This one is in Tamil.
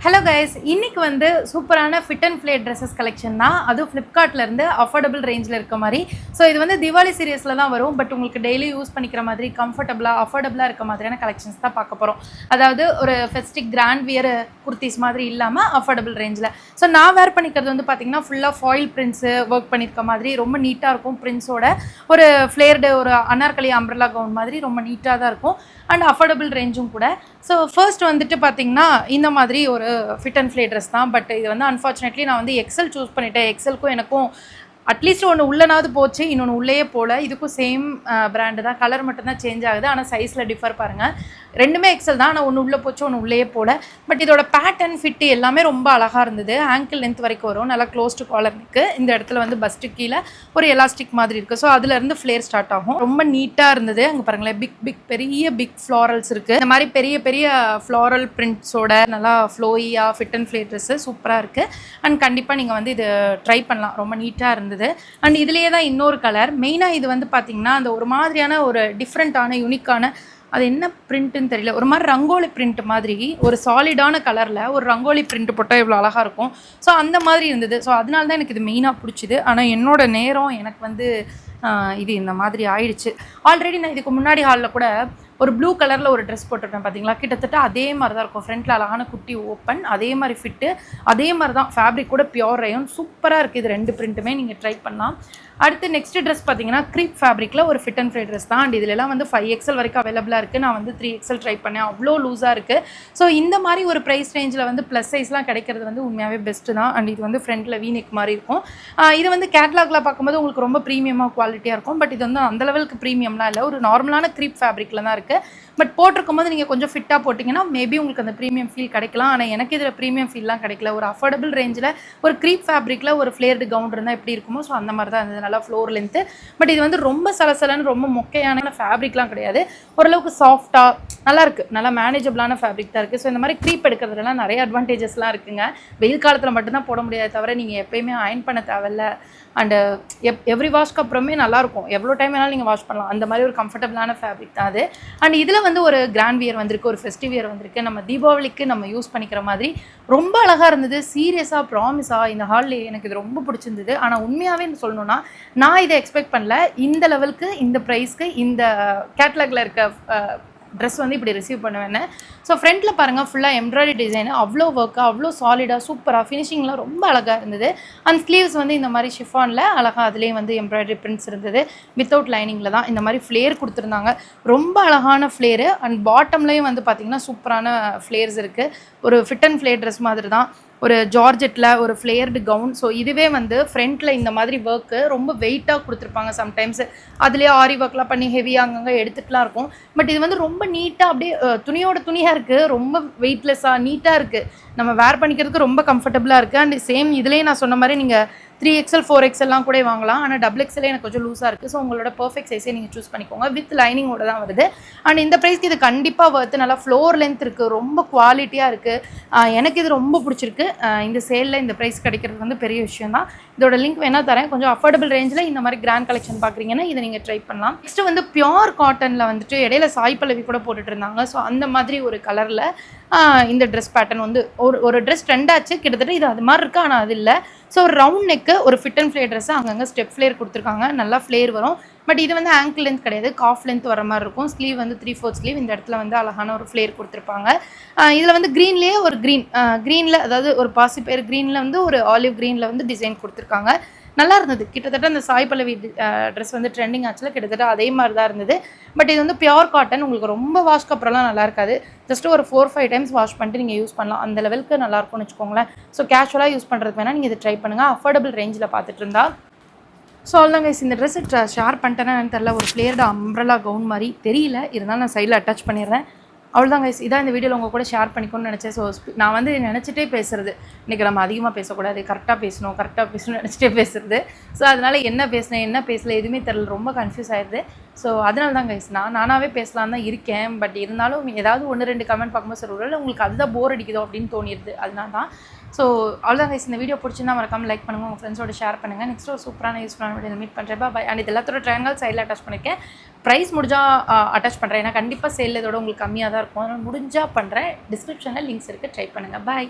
ஹலோ கைஸ், இன்னைக்கு வந்து சூப்பரான ஃபிட் அண்ட் ஃப்ளே ட்ரெஸ்ஸஸ் கலெக்ஷன் தான். அதுவும் ஃப்ளிப்கார்ட்லேருந்து அஃபோர்டபுள் ரேஞ்சில் இருக்க மாதிரி. ஸோ இது வந்து திவாலி சீரியஸில் தான் வரும். பட் உங்களுக்கு டெய்லி யூஸ் பண்ணிக்கிற மாதிரி கம்ஃபர்டபுளாக அஃபோர்டபுளாக இருக்க மாதிரியான கலெக்ஷன்ஸ் தான் பார்க்க போகிறோம். அதாவது ஒரு ஃபெஸ்டிக் கிராண்ட் வியர் குர்த்திஸ் மாதிரி இல்லாமல் அஃபோர்டபுள் ரேஞ்சில். ஸோ நான் வேர் பண்ணிக்கிறது வந்து பார்த்திங்கன்னா ஃபுல்லாக ஃபாயில் பிரிண்ட்ஸு ஒர்க் பண்ணியிருக்க மாதிரி ரொம்ப நீட்டாக இருக்கும். பிரிண்ட்ஸோட ஒரு ஃப்ளேர்டு ஒரு அனார்கலி அம்ப்ரெல்லா கவுன் மாதிரி ரொம்ப நீட்டாக தான் இருக்கும். அண்ட் அஃபோர்டபுள் ரேஞ்சும் கூட. ஸோ ஃபர்ஸ்ட் வந்துட்டு பார்த்திங்கன்னா இந்த மாதிரி ஒரு ஃபிட் அண்ட் ஃப்ளே ட்ரெஸ் தான். பட் இது வந்து அன்ஃபார்ச்சுனேட்லி நான் வந்து எக்ஸல் சூஸ் பண்ணிட்டேன். எக்ஸலுக்கும் எனக்கும் அட்லீஸ்ட் ஒன்று உள்ளனாவது போச்சு, இன்னொன்று உள்ளேயே போகல. இதுக்கும் சேம் பிராண்டு தான், கலர் மட்டும்தான் சேஞ்ச் ஆகுது. ஆனால் சைஸில் டிஃபர் பாருங்கள். ரெண்டுமே எக்ஸல் தான், ஆனால் ஒன்று உள்ளே போச்சு ஒன்று உள்ளேயே போகல. பட் இதோட பேட்டர்ன் ஃபிட்டு எல்லாமே ரொம்ப அழகாக இருந்தது. ஆங்கிள் லென்த் வரைக்கும் வரும், நல்லா க்ளோஸ் டு காலர் இருக்குது. இந்த இடத்துல வந்து பஸ்ட்டு கீழே ஒரு எலாஸ்டிக் மாதிரி இருக்குது. ஸோ அதுலேருந்து ஃப்ளேர் ஸ்டார்ட் ஆகும். ரொம்ப நீட்டாக இருந்தது. அங்கே பாருங்களேன், பிக் ஃப்ளாரல்ஸ் இருக்குது. இந்த மாதிரி பெரிய பெரிய ஃப்ளாரல் பிரிண்ட்ஸோட நல்லா ஃப்ளோயியாக ஃபிட் அண்ட் ஃப்ளே ட்ரெஸ்ஸு சூப்பராக இருக்குது. அண்ட் கண்டிப்பாக நீங்கள் வந்து இது ட்ரை பண்ணலாம். ரொம்ப நீட்டாக இருந்தது. அண்ட் இதுலேயே தான் இன்னொரு கலர். மெயினாக இது வந்து பார்த்திங்கன்னா அந்த ஒரு மாதிரியான ஒரு டிஃப்ரெண்ட்டான யூனிக்கான, அது என்ன பிரிண்ட்டுன்னு தெரியல, ஒரு மாதிரி ரங்கோலி பிரிண்ட் மாதிரி ஒரு சாலிடான கலரில் ஒரு ரங்கோலி பிரிண்ட் போட்டால் எவ்வளோ அழகாக இருக்கும். ஸோ அந்த மாதிரி இருந்தது. ஸோ அதனால தான் எனக்கு இது மெயினாக பிடிச்சிது. ஆனால் என்னோட நேரம் எனக்கு வந்து இது இந்த மாதிரி ஆயிடுச்சு. ஆல்ரெடி நான் இதுக்கு முன்னாடி ஹாலில் கூட ஒரு ப்ளூ கலரில் ஒரு ட்ரெஸ் போட்டிருப்பேன் பார்த்தீங்களா. கிட்டத்தட்ட அதே மாதிரி தான் இருக்கும். ஃப்ரண்ட்டில் அழகான குட்டி ஓப்பன், அதே மாதிரி ஃபிட்டு, அதே மாதிரி தான். ஃபேப்ரிக் கூட பியோர் ரயோன், சூப்பராக இருக்குது. இது ரெண்டு பிரிண்ட்டுமே நீங்கள் ட்ரை பண்ணலாம். அடுத்து நெக்ஸ்ட் ட்ரெஸ் பார்த்தீங்கன்னா க்ரீப் ஃபேப்ரிக்கில் ஒரு ஃபிட் அண்ட் ஃப்ளே ட்ரெஸ் தான். அண்ட் இதிலலாம் வந்து 5XL வரைக்கும் அவைலபிளாக இருக்குது. நான் வந்து 3XL ட்ரை பண்ணேன், அவ்வளோ லூஸாக இருக்குது. ஸோ இந்த மாதிரி ஒரு ப்ரைஸ் ரேஞ்சில் வந்து ப்ளஸ் சைஸ்லாம் கிடைக்கிறது வந்து உண்மையாகவே பெஸ்ட்டு தான். அண்ட் இது வந்து ஃப்ரண்ட்டில் வீனெக் மாதிரி இருக்கும். இது வந்து கேட்லாகில் பார்க்கும்போது உங்களுக்கு ரொம்ப ப்ரீமியமாக குவாலிட்டியாக இருக்கும். பட் இது வந்து அந்த லெவலுக்கு ப்ரீமியம்லாம் இல்லை, ஒரு நார்மலான க்ரீப் ஃபேப்ரிக்கில் தான் இருக்குது. பட் போட்டிருக்கும் போது நீங்கள் கொஞ்சம் ஃபிட்டாக போட்டிங்கன்னா மேபி உங்களுக்கு அந்த ப்ரீமியம் ஃபீல் கிடைக்கலாம். ஆனால் எனக்கு இதில் ப்ரீமியம் ஃபீல்லாம் கிடைக்கல. ஒரு அஃபோர்டபுள் ரேஞ்சில் ஒரு க்ரீப் ஃபேப்ரிக்கில் ஒரு ஃப்ளேர்டு கவுன் இருந்தால் எப்படி இருக்குமோ, ஸோ அந்த மாதிரி தான் இருந்தது. நல்லா ஃப்ளோர் லென்த்து. பட் இது வந்து ரொம்ப சலசலன்னு ரொம்ப மொக்கையான ஃபேப்ரிக்லாம் கிடையாது. ஓரளவுக்கு சாஃப்டாக நல்லாயிருக்கு, நல்லா மேனேஜபிளான ஃபேப்ரிக் தான் இருக்குது. ஸோ இந்த மாதிரி க்ரீப் எடுக்கிறதுலாம் நிறைய அட்வான்டேஜஸ்லாம் இருக்குங்க. வெயில் காலத்தில் மட்டும்தான் போட முடியாது, தவிர நீங்கள் எப்போயுமே அயன் பண்ண தேவையில்ல. அண்டு எவ்ரி வாஷ்க்கு அப்புறமே நல்லாயிருக்கும். எவ்வளோ டைம் வேணாலும் நீங்கள் வாஷ் பண்ணலாம். அந்த மாதிரி ஒரு கம்ஃபர்டபுளான ஃபேப்ரிக் தான் அது. அண்ட் இதில் வந்து ஒரு கிராண்ட் வியர் வந்திருக்கு, ஒரு ஃபெஸ்டிவ் வியர் வந்திருக்கு. நம்ம தீபாவளிக்கு நம்ம யூஸ் பண்ணிக்கிற மாதிரி ரொம்ப அழகாக இருந்தது. சீரியஸாக ப்ராமிஸாக இந்த ஹாலில் எனக்கு இது ரொம்ப பிடிச்சிருந்தது. ஆனால் உண்மையாகவே சொல்லணும்னா நான் இதை எக்ஸ்பெக்ட் பண்ணல. இந்த லெவலுக்கு, இந்த ப்ரைஸ்க்கு, இந்த கேட்லாகில் இருக்க ட்ரெஸ் வந்து இப்படி ரிசீவ் பண்ணுவேன்னு. ஸோ ஃப்ரண்ட்டில் பாருங்கள், ஃபுல்லாக எம்ப்ராய்டரி டிசைனு, அவ்வளோ ஒர்க்காக, அவ்வளோ சாலிடாக, சூப்பராக, ஃபினிஷிங்லாம் ரொம்ப அழகாக இருந்தது. அண்ட் ஸ்லீவ்ஸ் வந்து இந்த மாதிரி ஷிஃபானில் அழகாக அதுலேயே வந்து எம்ப்ராய்டரி பிரிண்ட்ஸ் இருந்தது. வித்தவுட் லைனிங்கில் தான் இந்த மாதிரி ஃப்ளேர் கொடுத்துருந்தாங்க. ரொம்ப அழகான ஃப்ளேரு. அண்ட் பாட்டம்லேயும் வந்து பார்த்திங்கன்னா சூப்பரான ஃப்ளேர்ஸ் இருக்குது. ஒரு ஃபிட் அண்ட் ஃப்ளே ட்ரெஸ் மாதிரி தான். ஒரு ஜார்ஜெட்டில் ஒரு ஃப்ளேர்டு கவுன். ஸோ இதுவே வந்து ஃப்ரண்ட்டில் இந்த மாதிரி ஒர்க்கு ரொம்ப வெயிட்டாக கொடுத்துருப்பாங்க. சம்டைம்ஸ் அதுலேயே ஆரி ஒர்க்லாம் பண்ணி ஹெவியாக அங்கங்கே எடுத்துகிட்டுலாம் இருக்கும். பட் இது வந்து ரொம்ப நீட்டாக அப்படியே துணியோட துணியாக இருக்குது. ரொம்ப வெயிட்லெஸ்ஸாக நீட்டாக இருக்குது. நம்ம வேர் பண்ணிக்கிறதுக்கு ரொம்ப கம்ஃபர்டபுளாக இருக்குது. அண்ட் சேம் இதுலேயே நான் சொன்ன மாதிரி நீங்கள் 3XL 4XLலாம் கூட வாங்கலாம். ஆனால் XXL எனக்கு கொஞ்சம் லூஸாக இருக்குது. ஸோ உங்களோட பர்ஃபெக்ட் சைஸே நீங்கள் சூஸ் பண்ணிக்கோங்க. வித் லைனிங்கோட தான் வருது. அண்ட் இந்த ப்ரைஸ்க்கு இது கண்டிப்பாக வர்த்து. நல்லா ஃப்ளோர் லென்த் இருக்குது, ரொம்ப குவாலிட்டியாக இருக்குது. எனக்கு இது ரொம்ப பிடிச்சிருக்கு. இந்த சேலில் இந்த ப்ரைஸ் கிடைக்கிறது வந்து பெரிய விஷயம் தான். இதோட லிங்க் வேணால் தரேன். கொஞ்சம் அஃபோர்டபுள் ரேஞ்சில் இந்த மாதிரி கிராண்ட் கலெக்ஷன் பார்க்குறீங்கன்னா இதை நீங்கள் ட்ரை பண்ணலாம். நெக்ஸ்ட்டு வந்து பியோர் காட்டனில் வந்துட்டு இடையில சாய் பல்லவி கூட போட்டுட்டு இருந்தாங்க. ஸோ அந்த மாதிரி ஒரு கலரில் இந்த ட்ரெஸ் பேட்டர்ன் வந்து ஒரு ட்ரெஸ் ட்ரெண்ட் ஆச்சு. கிட்டத்தட்ட இது அது மாதிரி இருக்குது, ஆனால் அது இல்லை. ஸோ ரவுண்ட் நெக்கு, ஒரு ஃபிட் அண்ட் ஃப்ளே ட்ரெஸ்ஸு, அங்கங்கே ஸ்டெப் ஃப்ளேர் கொடுத்துருக்காங்க. நல்லா ஃப்ளேர் வரும். பட் இது வந்து ஆங்கிள் லென்த் கிடையாது, காஃப் லென்த் வர மாதிரி இருக்கும். ஸ்லீவ் வந்து 3/4 ஸ்லீவ். இந்த இடத்துல வந்து அழகான ஒரு ஃப்ளேர் கொடுத்துருப்பாங்க. இதில் வந்து க்ரீன்லேயே ஒரு க்ரீனில், அதாவது ஒரு பாசி பேர் க்ரீனில் வந்து ஒரு ஆலிவ் க்ரீனில் வந்து டிசைன் கொடுத்துருக்காங்க. நல்லா இருந்தது. கிட்டத்தட்ட அந்த சாய் பல்லவி ட்ரெஸ் வந்து ட்ரெண்டிங் ஆச்சுல, கிட்டத்தட்ட அதே மாதிரி தான் இருந்தது. பட் இது வந்து பியோர் காட்டன். உங்களுக்கு ரொம்ப வாஷ்க்கு அப்புறம்லாம் நல்லா இருக்காது. ஜஸ்ட்டு ஒரு 4-5 டைம்ஸ் வாஷ் பண்ணிட்டு நீங்கள் யூஸ் பண்ணலாம். அந்த லெவலுக்கு நல்லாயிருக்கும்னு வச்சுக்கோங்களேன். ஸோ கேஷுவலாக யூஸ் பண்ணுறதுக்கு வேணால் நீங்கள் இதை ட்ரை பண்ணுங்கள், அஃபோர்டபுள் ரேஞ்சில் பார்த்துட்டு இருந்தா. ஸோ அவ்வளோதான் கைஸ், இந்த ட்ரெஸ்ஸை ஷேர் பண்ணிட்டேன்னா எனக்கு தெரியல. ஒரு ஃப்ளேர்டு அம்ப்ரெல்லா கவுன் மாதிரி தெரியல, இருந்தாலும் நான் சைடில் அட்டாச் பண்ணிடுறேன். அவ்வளோதான் கைஸ், இதான் இந்த வீடியோவில் உங்கள் கூட ஷேர் பண்ணிக்கணும்னு நினச்சேன். ஸோ நான் வந்து நினச்சிட்டே பேசுகிறது, இன்றைக்கி நம்ம அதிகமாக பேசக்கூடாது, கரெக்டாக பேசணும்னு நினச்சிட்டே பேசுகிறது. ஸோ அதனால் என்ன பேசினேன் என்ன பேசல எதுவுமே தெரியல, ரொம்ப கன்ஃபியூஸ் ஆயிடுது. ஸோ அதனால தான் கைஸ், நானாகவே பேசலாம் தான் இருக்கேன். பட் இருந்தாலும் ஏதாவது 1-2 கமெண்ட் பார்க்கும்போது சரி, இல்லை உங்களுக்கு அதுதான் போர் அடிக்குதோ அப்படின்னு தோணிடுது. அதனால தான். ஸோ அவ்வளோதான் கைஸ், இந்த வீடியோ பிடிச்சிருந்தா மறக்காமல் லைக் பண்ணுங்கள், உங்கள் ஃப்ரெண்ட்ஸோட ஷேர் பண்ணுங்கள். நெக்ஸ்ட் ஒரு சூப்பரான யூஸ்ஃபுல்லான வீடியோ மீட் பண்ணுறேன். பாய். அண்ட் இது எல்லாத்தோட ட்ரையாங்கல் சைடில் அட்டாச் பண்ணியிருக்கேன். ப்ரைஸ் முடிஞ்சால் அட்டாச் பண்ணுறேன். ஏன்னா கண்டிப்பாக சேல் இதோட உங்களுக்கு கம்மியாக தான் இருக்கும். அதனால் முடிஞ்சால் பண்ணுறேன். டிஸ்கிரிப்ஷனில் லிங்க்ஸ் இருக்குது, ட்ரை பண்ணுங்கள். பாய்.